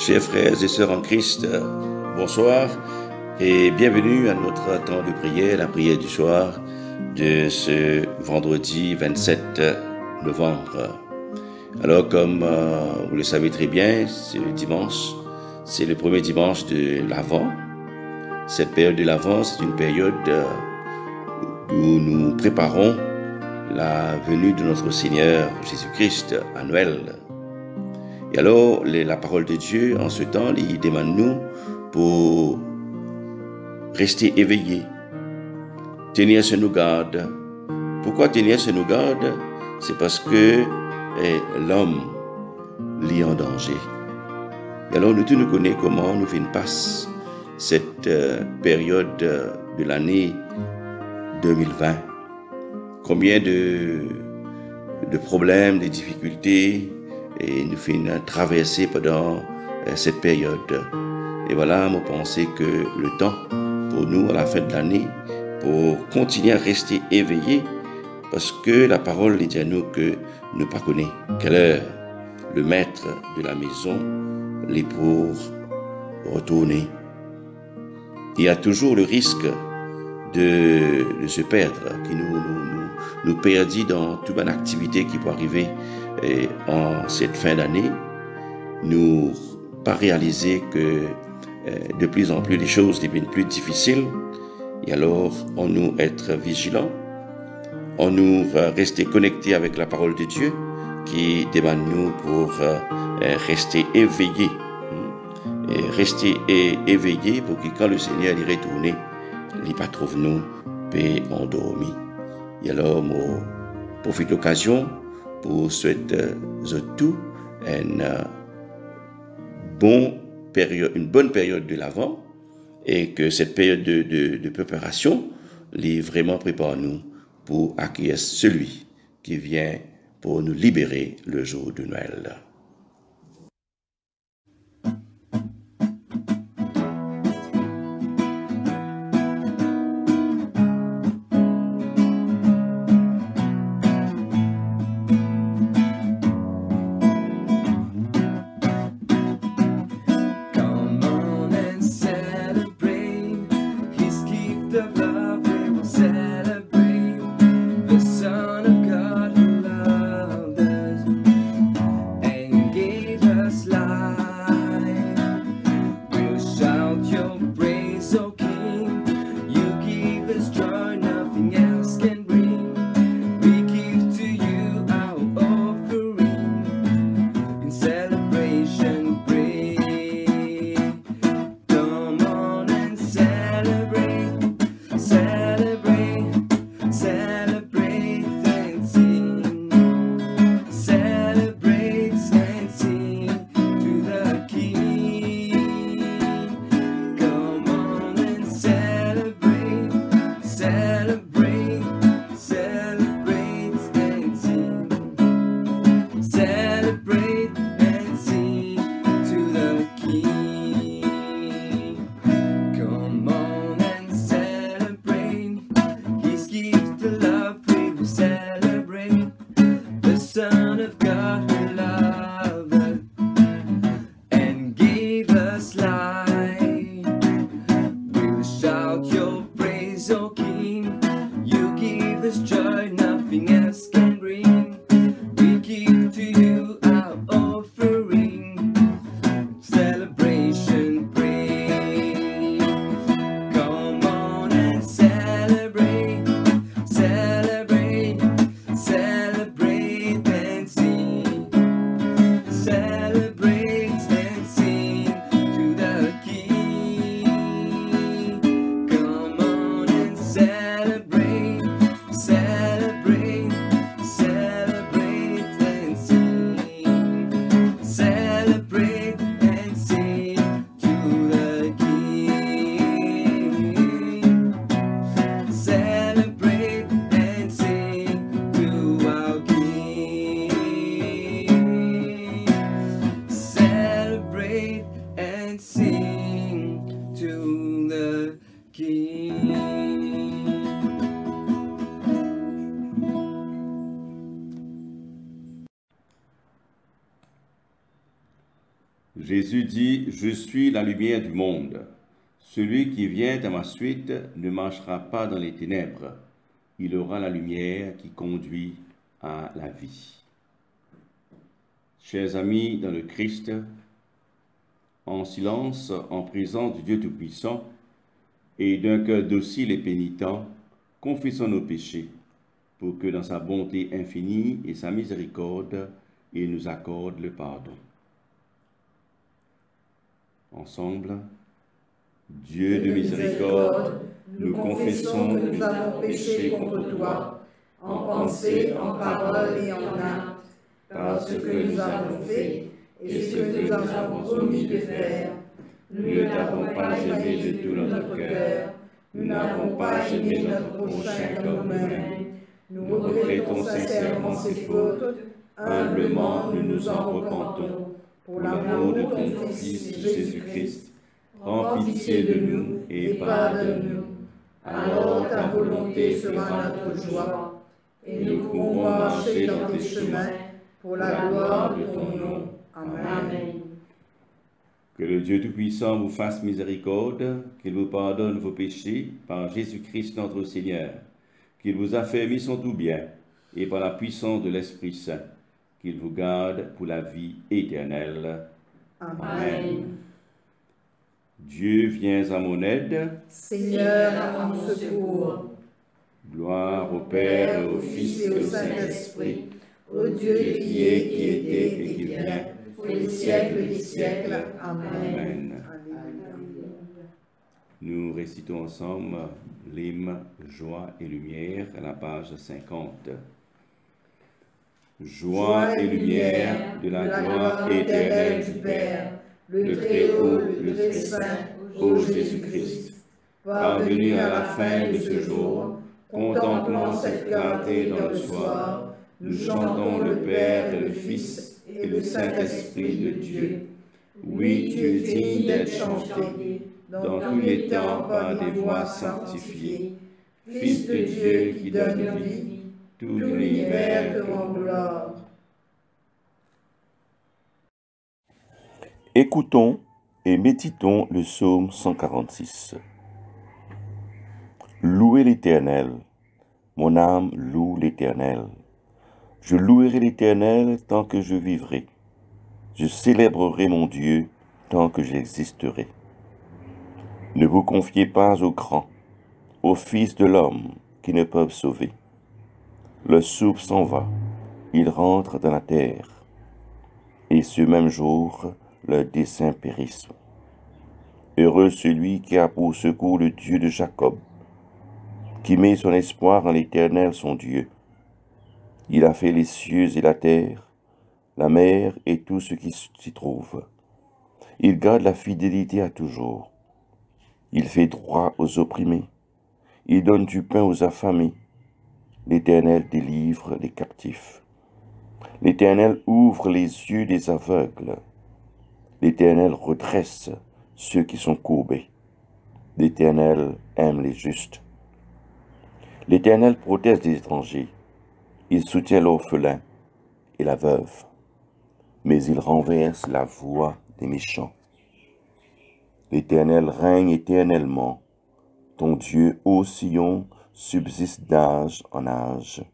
Chers frères et sœurs en Christ, bonsoir et bienvenue à notre temps de prière, la prière du soir de ce vendredi 27 novembre. Alors comme vous le savez très bien, c'est le dimanche, c'est le premier dimanche de l'Avent. Cette période de l'Avent, c'est une période où nous préparons la venue de notre Seigneur Jésus-Christ à Noël. Et alors, la parole de Dieu, en ce temps, il demande nous pour rester éveillés, tenir sur nos gardes. Pourquoi tenir sur nos gardes? C'est parce que l'homme l'est en danger. Et alors, nous tous nous connaissons comment nous faisons passe cette période de l'année 2020. Combien de problèmes, de difficultés, et nous faisons traverser pendant cette période. Et voilà, je pense que le temps pour nous, à la fin de l'année, pour continuer à rester éveillés, parce que la parole dit à nous que nous ne connaissons pas quelle heure le maître de la maison est pour retourner. Il y a toujours le risque de se perdre, qui nous perdit dans toute une activité qui peut arriver en cette fin d'année, nous pas réaliser que de plus en plus les choses deviennent plus difficiles, et alors on nous être vigilants, on nous rester connectés avec la parole de Dieu qui demande nous pour rester éveillés, et rester éveillés pour que quand le Seigneur y retourne, il pas trouve nous paix endormis. Et alors moi profite l'occasion pour souhaiter tout une bonne période de l'Avent, et que cette période de préparation les vraiment prépare nous pour accueillir celui qui vient pour nous libérer le jour de Noël. Jésus dit, « Je suis la lumière du monde. Celui qui vient à ma suite ne marchera pas dans les ténèbres. Il aura la lumière qui conduit à la vie. » Chers amis dans le Christ, en silence, en présence du Dieu Tout-Puissant et d'un cœur docile et pénitent, confessons nos péchés pour que dans sa bonté infinie et sa miséricorde, il nous accorde le pardon. Ensemble, Dieu de miséricorde, nous confessons que nous avons péché contre toi, en pensée, en parole et en acte, par ce que nous avons fait et ce que nous avons promis de faire. Nous ne t'avons pas aimé de tout notre cœur, nous n'avons pas aimé notre prochain comme nous-mêmes. Nous regrettons sincèrement ces fautes, humblement nous nous en repentons. Pour l'amour de ton Fils Jésus-Christ, prends pitié de nous et pardonne-nous. Alors ta volonté sera notre joie, et nous pourrons marcher dans tes chemins pour la gloire de ton nom. Amen. Que le Dieu Tout-Puissant vous fasse miséricorde, qu'il vous pardonne vos péchés par Jésus-Christ notre Seigneur, qu'il vous affermisse son tout bien, et par la puissance de l'Esprit Saint, qu'il vous garde pour la vie éternelle. Amen. Dieu, viens à mon aide. Seigneur, à mon secours. Gloire au Père, et au Fils et au Saint-Esprit, au Dieu qui est, qui était et qui vient, pour les siècles des siècles. Amen. Nous récitons ensemble l'hymne Joie et lumière à la page 50. Joie et lumière de la gloire éternelle du Père, le Très-Haut, le Très-Saint, ô Jésus-Christ. Parvenu à la fin de ce jour, contemplant cette clarté dans le soir, nous chantons le Père et le Fils et le Saint-Esprit de Dieu. Oui, tu es digne d'être chanté dans tous les temps par des voix sanctifiées. Fils de Dieu qui donne vie, tout l'univers te rend gloire. Écoutons et méditons le psaume 146. Louez l'Éternel, mon âme loue l'Éternel. Je louerai l'Éternel tant que je vivrai. Je célébrerai mon Dieu tant que j'existerai. Ne vous confiez pas aux grands, aux fils de l'homme qui ne peuvent sauver. Le souffle s'en va, il rentre dans la terre, et ce même jour, leurs desseins périssent. Heureux celui qui a pour secours le Dieu de Jacob, qui met son espoir en l'Éternel son Dieu. Il a fait les cieux et la terre, la mer et tout ce qui s'y trouve. Il garde la fidélité à toujours. Il fait droit aux opprimés. Il donne du pain aux affamés. L'Éternel délivre les captifs. L'Éternel ouvre les yeux des aveugles. L'Éternel redresse ceux qui sont courbés. L'Éternel aime les justes. L'Éternel protège les étrangers. Il soutient l'orphelin et la veuve. Mais il renverse la voix des méchants. L'Éternel règne éternellement. Ton Dieu, ô Sion, subsiste d'âge en âge.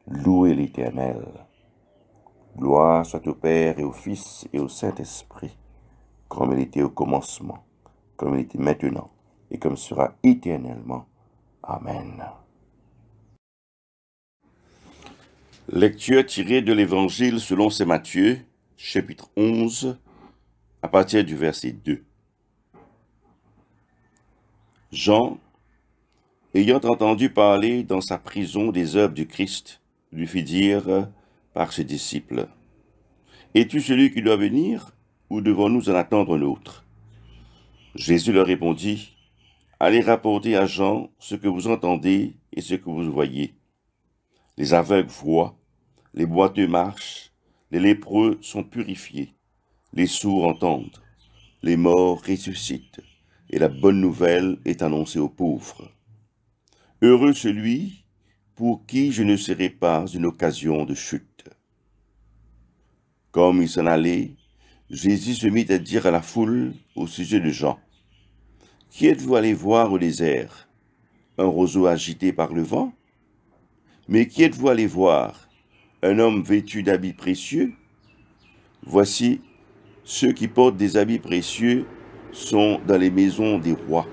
Louez l'Éternel. Gloire soit au Père et au Fils et au Saint-Esprit, comme il était au commencement, comme il était maintenant, et comme sera éternellement. Amen. Lecture tirée de l'Évangile selon saint Matthieu, chapitre 11, à partir du verset 2. Jean, ayant entendu parler dans sa prison des œuvres du Christ, lui fit dire par ses disciples, « Es-tu celui qui doit venir, ou devons-nous en attendre un autre ?» Jésus leur répondit, « Allez rapporter à Jean ce que vous entendez et ce que vous voyez. Les aveugles voient, les boiteux marchent, les lépreux sont purifiés, les sourds entendent, les morts ressuscitent, et la bonne nouvelle est annoncée aux pauvres. Heureux celui pour qui je ne serai pas une occasion de chute. » Comme il s'en allait, Jésus se mit à dire à la foule au sujet de Jean, « Qui êtes-vous allé voir au désert? Un roseau agité par le vent? Mais qui êtes-vous allé voir? Un homme vêtu d'habits précieux? Voici, ceux qui portent des habits précieux sont dans les maisons des rois.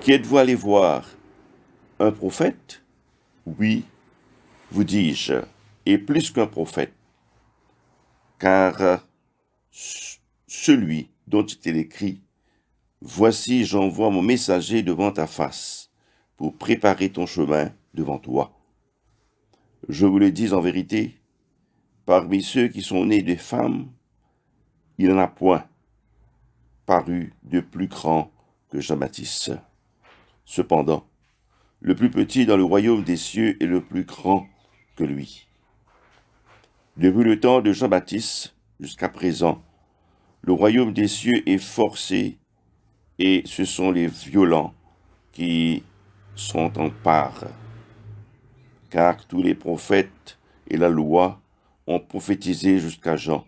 Qui êtes-vous allé voir? Un prophète? Oui, vous dis-je, et plus qu'un prophète. Car celui dont il est écrit, « Voici, j'envoie mon messager devant ta face, pour préparer ton chemin devant toi. » Je vous le dis en vérité, parmi ceux qui sont nés de femmes, il n'en a point paru de plus grand que Jean-Baptiste. Cependant, le plus petit dans le royaume des cieux est le plus grand que lui. Depuis le temps de Jean-Baptiste jusqu'à présent, le royaume des cieux est forcé et ce sont les violents qui sont en part. Car tous les prophètes et la loi ont prophétisé jusqu'à Jean.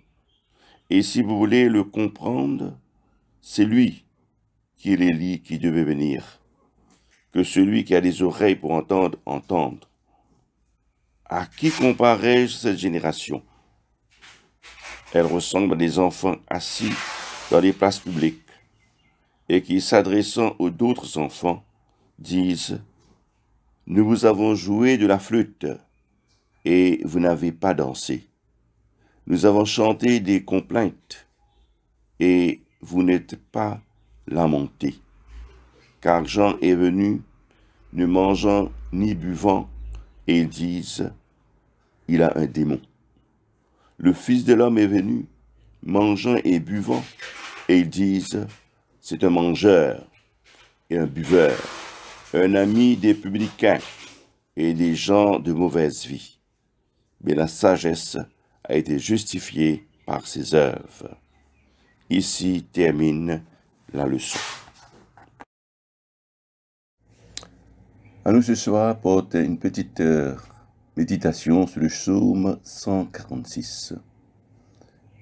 Et si vous voulez le comprendre, c'est lui qui est l'Élie qui devait venir. Que celui qui a des oreilles pour entendre, entende. À qui comparais-je cette génération? Elle ressemble à des enfants assis dans des places publiques et qui, s'adressant aux d'autres enfants, disent « Nous vous avons joué de la flûte et vous n'avez pas dansé. Nous avons chanté des complaintes et vous n'êtes pas lamentés. Car Jean est venu, ne mangeant ni buvant, et ils disent, il a un démon. Le Fils de l'homme est venu, mangeant et buvant, et ils disent, c'est un mangeur et un buveur, un ami des publicains et des gens de mauvaise vie. Mais la sagesse a été justifiée par ses œuvres. Ici termine la leçon. À nous ce soir porte une petite méditation sur le psaume 146.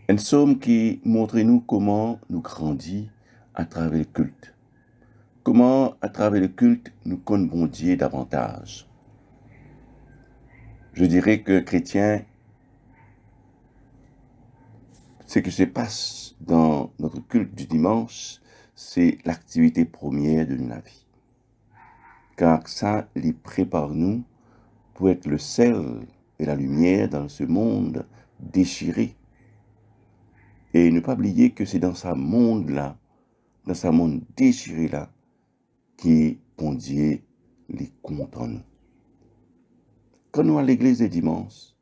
Un psaume qui montre nous comment nous grandit à travers le culte. Comment à travers le culte nous connaissons Dieu davantage. Je dirais que chrétien, ce qui se passe dans notre culte du dimanche, c'est l'activité première de la vie. Car ça les prépare nous pour être le sel et la lumière dans ce monde déchiré. Et ne pas oublier que c'est dans ce monde-là, dans ce monde déchiré-là, qui bon Dieu les compte en nous. Quand nous à l'église des dimanches,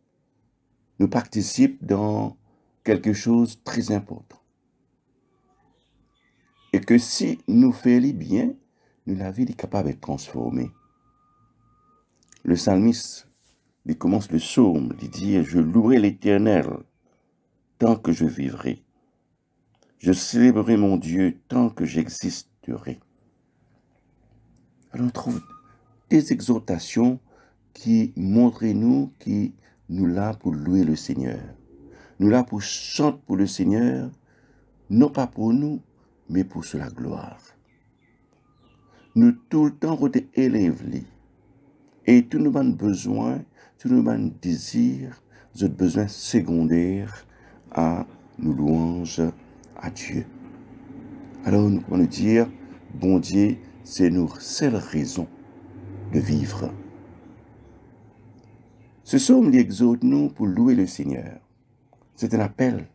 nous participons dans quelque chose de très important. Et que si nous faisons bien, la vie est capable d'être transformée. Le psalmiste, il commence le psaume, il dit « Je louerai l'Éternel tant que je vivrai. Je célébrerai mon Dieu tant que j'existerai. » Alors on trouve des exhortations qui montrent nous qui nous là pour louer le Seigneur. Nous là pour chanter pour le Seigneur, non pas pour nous, mais pour la gloire. Nous tout le temps élève-les. Et tous nos besoins, tous nos désirs, nos besoins secondaires à nos louanges à Dieu. Alors nous pouvons dire, bon Dieu, c'est notre seule raison de vivre. Ce psaume exhorte nous pour louer le Seigneur. C'est un appel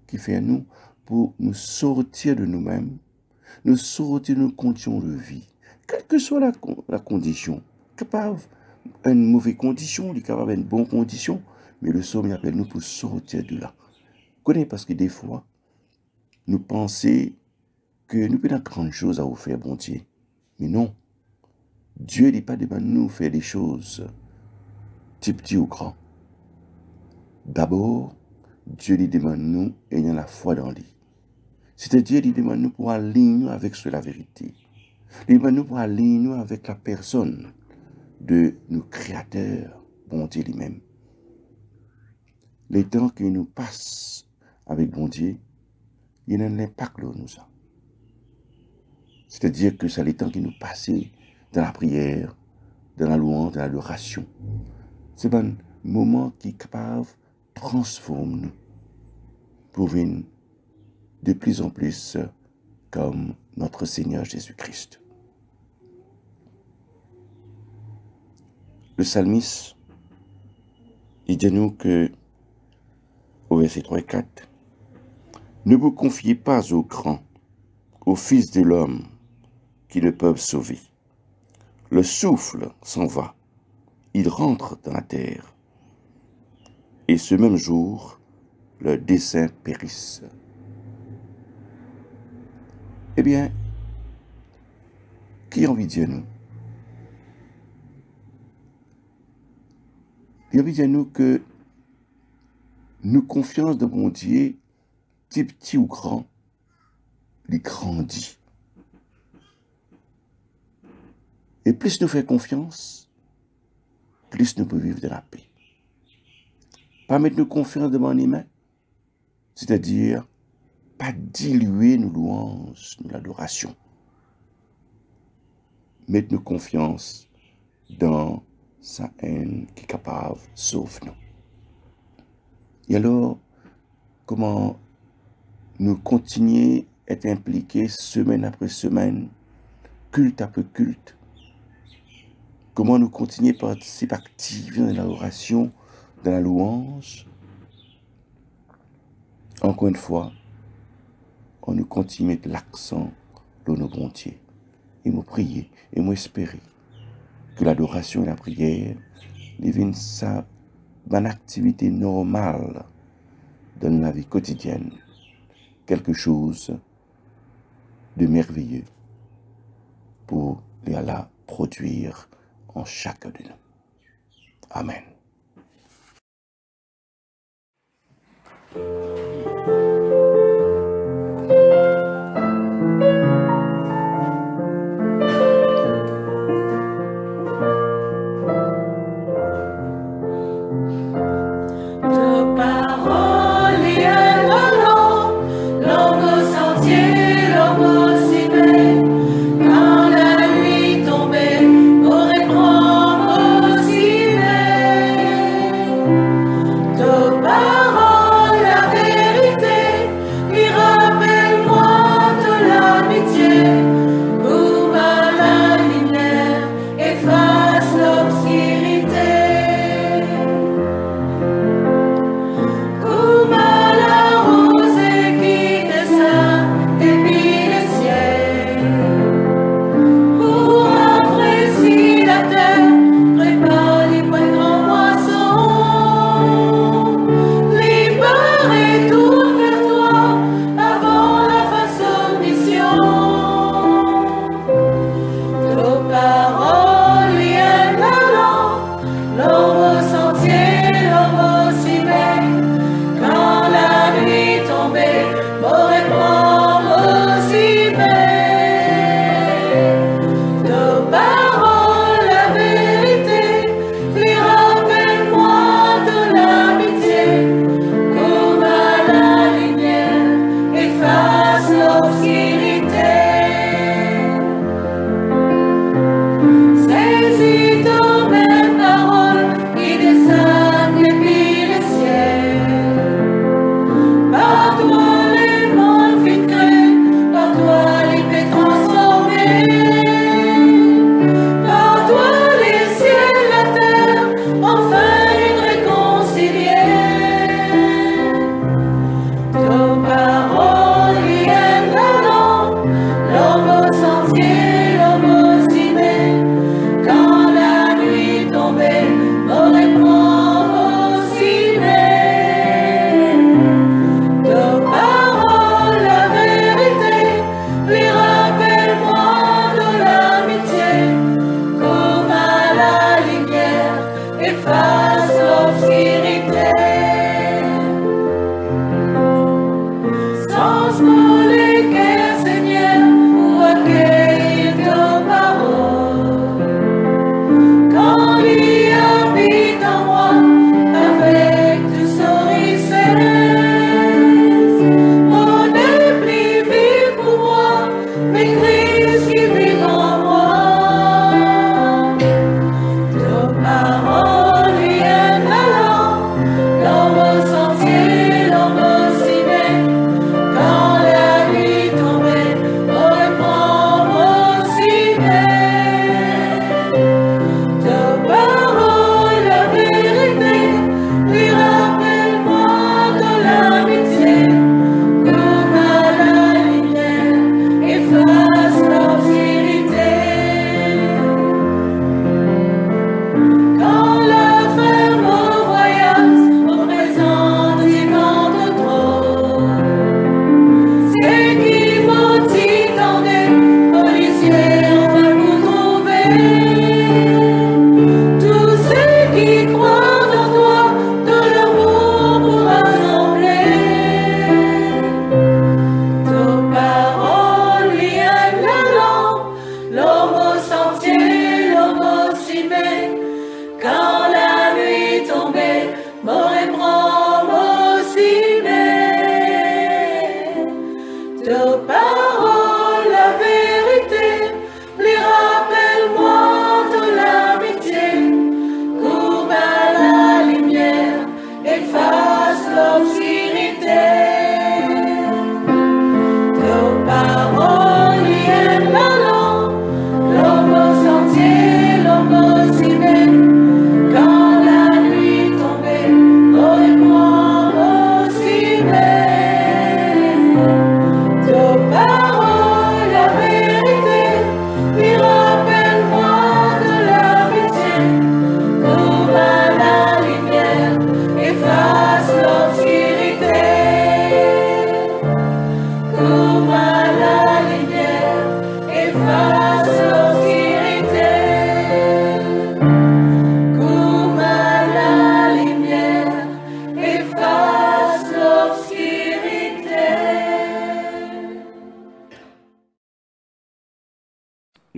qui fait à nous pour nous sortir de nous-mêmes, nous sortir de nos conditions de vie, quelle que soit la condition, capable une mauvaise condition, il est capable une bonne condition, mais le psaume appelle nous pour sortir de là. Connais parce que des fois, nous pensons que nous avons grande chose à vous faire, bon Dieu. Mais non, Dieu n'est pas demandé de nous faire des choses petit ou grand. D'abord, Dieu lui demande nous ayant la foi dans lui. C'est-à-dire, il demande nous pour aligner avec la vérité. Il demande nous pour aligner avec la personne de nos créateurs, bon Dieu lui-même. Les temps que nous passons avec bon Dieu, il y a un impact là, nous. C'est-à-dire que ça les temps qui nous passer dans la prière, dans la louange, dans l'adoration. C'est un moment qui est capable de transformer nous pour venir de plus en plus comme notre Seigneur Jésus-Christ. Le psalmiste, il dit nous que, au verset 3 et 4, ne vous confiez pas aux grands, aux fils de l'homme qui ne peuvent sauver. Le souffle s'en va, il rentre dans la terre, et ce même jour, leurs desseins périssent. Eh bien, qui a envie de dire nous? Il a envie de dire nous que nous confiance de mon Dieu, petit ou grand, il grandit. Et plus nous faisons confiance, plus nous pouvons vivre de la paix. Pas mettre nos confiance devant les mains, c'est-à-dire pas diluer nos louanges, nos adorations. Mettre nos confiance dans sa haine qui est capable de sauver nous. Et alors, comment nous continuer à être impliqués semaine après semaine, culte après culte? Comment nous continuer à participer activement dans l'adoration, dans la louange? Encore une fois, on nous continue à mettre l'accent dans nos bontés. Et me prier, et m'espérer que l'adoration et la prière deviennent ça une activité normale dans la vie quotidienne. Quelque chose de merveilleux pour les Allah produire en chacun de nous. Amen. Ta parole avait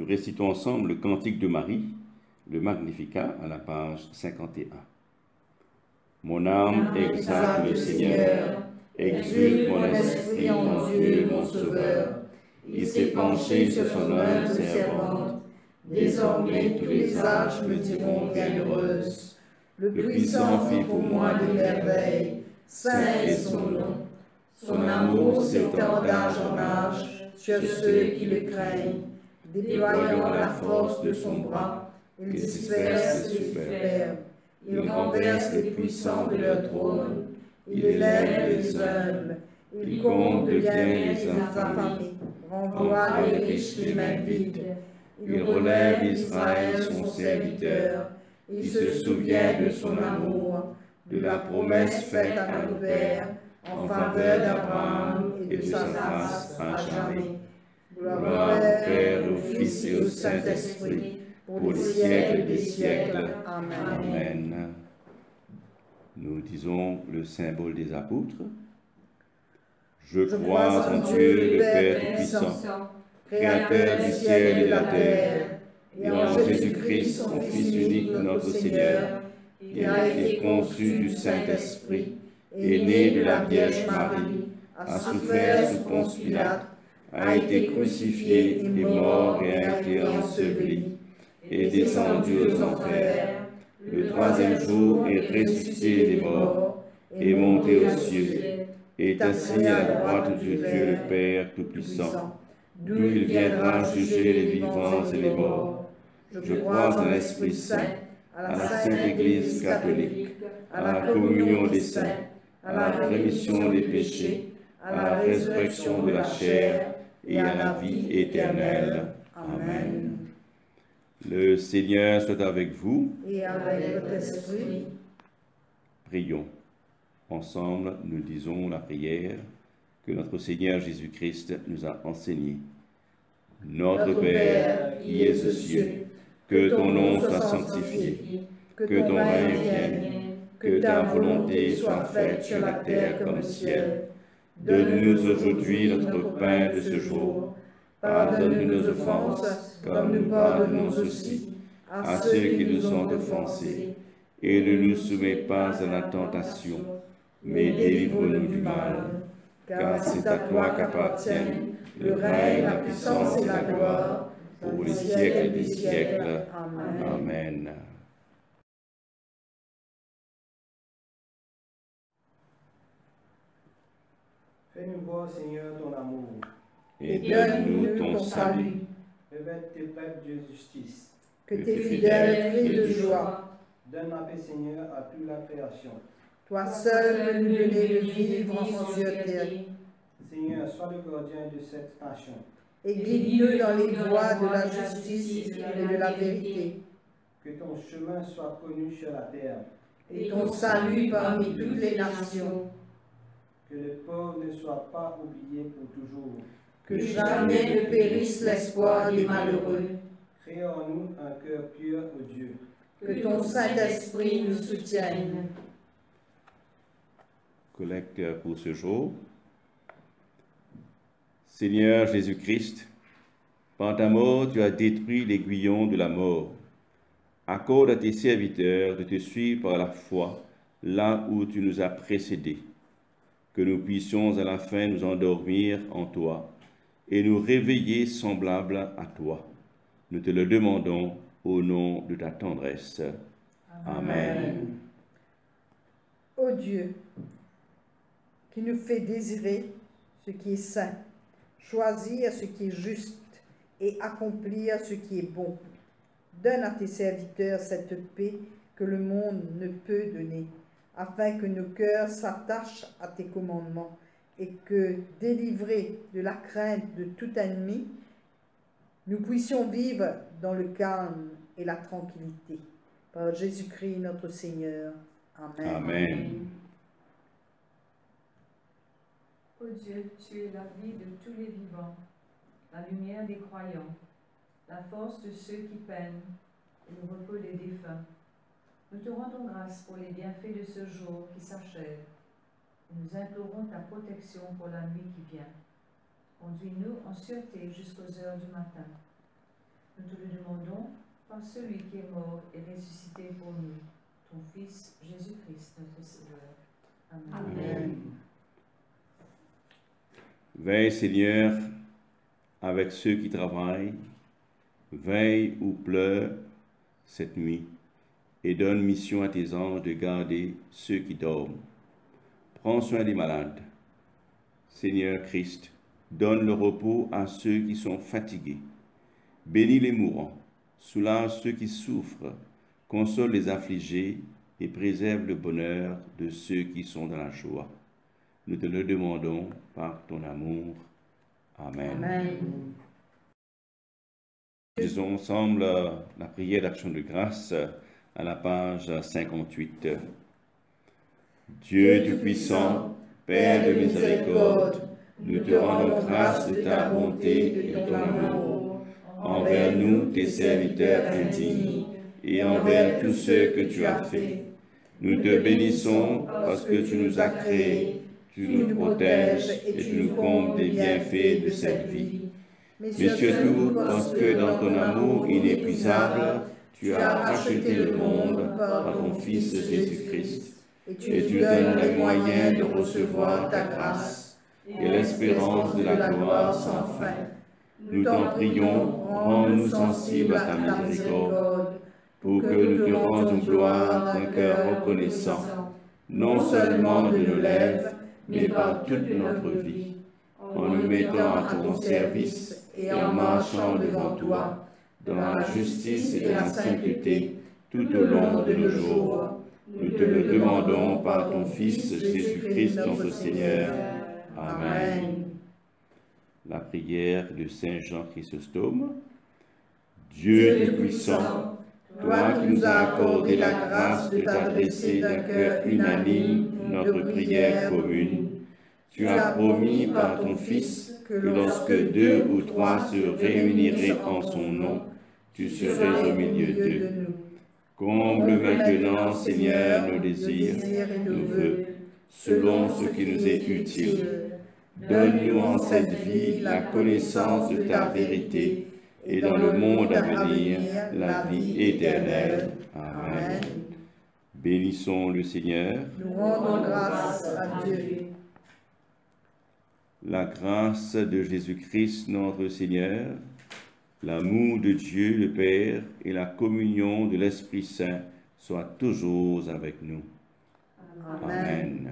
Nous récitons ensemble le Cantique de Marie, le Magnificat, à la page 51. Mon âme exalte le Seigneur, exulte mon esprit en Dieu mon Sauveur. Il s'est penché sur son humble servante. Désormais tous les âges me diront bienheureuse. Le Puissant fit pour moi des merveilles, saint est son nom. Son amour s'étend d'âge en âge sur ceux qui le craignent. Déployant la force de son bras, il disperse les superbes. Il renverse les puissants de leur trône. Il élève les humbles. Il comble de bien les affamés. Renvoie les riches les mains vides. Il relève Israël son serviteur. Il se souvient de son amour, de la promesse faite à nos pères, en faveur d'Abraham et de sa race à jamais. Gloire au Père, au Fils et au Saint-Esprit, pour les siècles des siècles. Amen. Nous disons le symbole des apôtres. Je crois en Dieu, le Père Tout-Puissant, Créateur du ciel et de la terre, et en Jésus-Christ, son Fils unique, notre Seigneur, qui a été conçu du Saint-Esprit, est né de la Vierge Marie, a souffert sous Ponce Pilate, a été crucifié, est mort et a été enseveli, est descendu aux enfers. Le troisième jour est ressuscité des morts, est monté aux cieux, est assis à la droite de Dieu le Père Tout-Puissant, d'où il viendra juger les vivants et les morts. Je crois en l'Esprit Saint, à la Sainte Église catholique, à la communion des saints, à la rémission des péchés, à la résurrection de la chair et à la vie éternelle. Amen. Le Seigneur soit avec vous. Et avec votre esprit. Prions. Ensemble, nous disons la prière que notre Seigneur Jésus-Christ nous a enseignée. Notre Père, qui es aux cieux, que ton nom soit sanctifié, que ton règne vienne, que ta volonté soit faite sur la terre comme au ciel. Donne-nous aujourd'hui notre pain de ce jour. Pardonne-nous nos offenses, comme nous pardonnons aussi à ceux qui nous ont offensés. Et ne nous soumets pas à la tentation, mais délivre-nous du mal. Car c'est à toi qu'appartiennent le règne, la puissance et la gloire, pour les siècles des siècles. Amen. Fais-nous voir, Seigneur, ton amour. Et donne-nous ton salut. Revêt tes prêtres de justice. Que tes fidèles crient de joie. Donne la paix, Seigneur, à toute la création. Toi seul peux nous donner le vivre en terre. Seigneur, sois le gardien de cette nation. Et guide-nous dans les voies de la justice et de la vérité. Que ton chemin soit connu sur la terre. Et ton salut parmi toutes les nations. Que les pauvres ne soient pas oubliés pour toujours. Que jamais ne périsse l'espoir des malheureux. Crée en nous un cœur pur, ô Dieu. Que ton Saint-Esprit nous soutienne. Collecte pour ce jour. Seigneur Jésus-Christ, par ta mort, tu as détruit l'aiguillon de la mort. Accorde à tes serviteurs de te suivre par la foi là où tu nous as précédés. Que nous puissions à la fin nous endormir en toi et nous réveiller semblables à toi. Nous te le demandons au nom de ta tendresse. Amen. Ô Dieu, qui nous fait désirer ce qui est saint, choisir ce qui est juste et accomplir ce qui est bon, donne à tes serviteurs cette paix que le monde ne peut donner, afin que nos cœurs s'attachent à tes commandements et que, délivrés de la crainte de tout ennemi, nous puissions vivre dans le calme et la tranquillité. Par Jésus-Christ notre Seigneur. Amen. Amen. Ô Dieu, tu es la vie de tous les vivants, la lumière des croyants, la force de ceux qui peinent et le repos des défunts. Nous te rendons grâce pour les bienfaits de ce jour qui s'achève. Et nous implorons ta protection pour la nuit qui vient. Conduis-nous en sûreté jusqu'aux heures du matin. par celui qui est mort et ressuscité pour nous, ton Fils Jésus-Christ, notre Sauveur. Amen. Amen. Veille, Seigneur, avec ceux qui travaillent, veille ou pleure cette nuit, et donne mission à tes anges de garder ceux qui dorment. Prends soin des malades. Seigneur Christ, donne le repos à ceux qui sont fatigués. Bénis les mourants, soulage ceux qui souffrent, console les affligés et préserve le bonheur de ceux qui sont dans la joie. Nous te le demandons par ton amour. Amen. Amen. Faisons ensemble la prière d'action de grâce à la page 58. Dieu Tout-Puissant, Père de miséricorde, nous te rendons grâce de ta bonté et de ton amour envers nous, tes serviteurs indignes, et envers tous ceux que tu as faits. Nous te bénissons parce que tu nous as créés, tu nous protèges et tu nous combles des bienfaits de cette vie. Mais surtout parce que dans ton amour inépuisable, tu as racheté le monde par ton Fils Jésus-Christ, et tu donnes les moyens de recevoir ta grâce et l'espérance de la gloire sans fin. Nous t'en prions, rends-nous sensibles à ta miséricorde, pour que nous te rendions gloire d'un cœur reconnaissant, non seulement de nos lèvres, mais par toute notre vie, en nous mettant à ton service et en marchant devant toi, dans la justice et la sainteté, tout au long de nos jours. Nous te le demandons par ton Fils Jésus-Christ notre Seigneur. Amen. La prière de Saint Jean Chrysostome. Dieu Tout-Puissant, toi qui nous as accordé la grâce de t'adresser d'un cœur unanime notre prière commune, tu as promis par ton Fils que lorsque 2 ou 3 se réuniraient en son nom, tu serais au milieu d'eux. Comble maintenant, Seigneur, nos désirs, nos vœux, selon ce qui nous est utile. Donne-nous en cette vie la connaissance de ta vérité, et dans le monde à venir, la vie éternelle. Amen. Bénissons le Seigneur. Nous rendons grâce à Dieu. La grâce de Jésus-Christ notre Seigneur, l'amour de Dieu le Père et la communion de l'Esprit Saint soient toujours avec nous. Amen.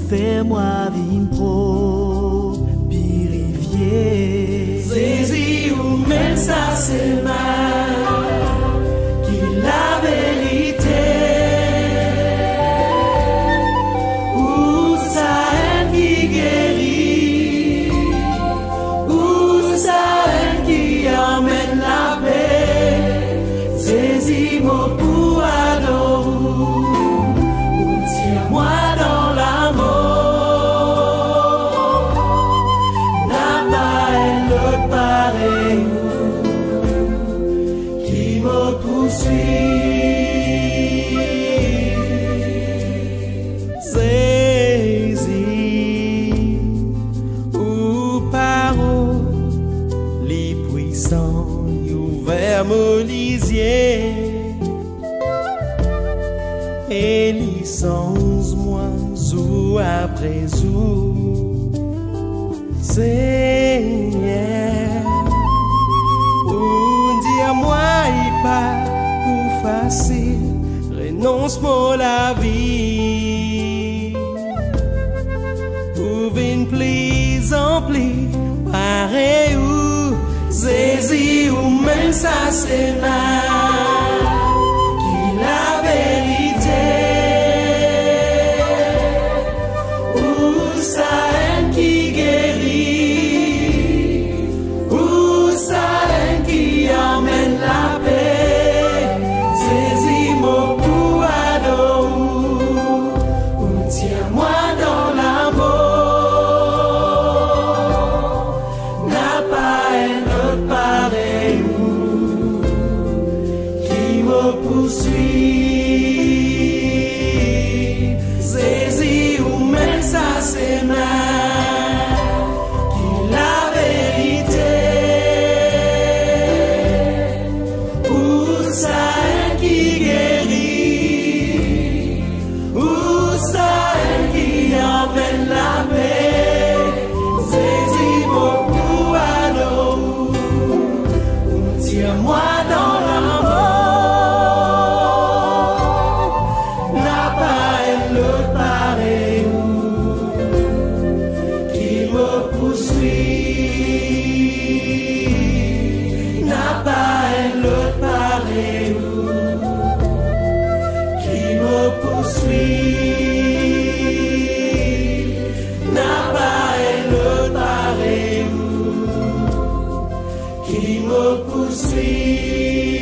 Fais-moi vivre pro, purifier. Saisis ou même ça c'est mal, qui la vérité. Ou ça haine qui guérit, ou ça haine qui emmène la paix. Saisis mon pour adorer, ou tiens-moi dans l'amour. Et licence-moi jour après jour. pour la vie. Pour une plis en plis, pareil ou saisi ou même ça c'est mal. Qui la vérité, ou ça haine qui guérit, ou ça haine qui emmène la paix. Saisis mon pour adorer, ou tiens-moi dans l'amour. N'a pas un autre pareil qui me poursuit. Saisis ou même ça c'est mal. Qui la vérité, ou ça qui guérit, ou ça qui emmène la paix. Saisis mon pour adorer, ou tiens-moi dans l'amour. N'a pas un autre pareil qui me poursuit. N'a pas un autre pareil qui me poursuit. N'a pas un autre pareil qui me poursuit.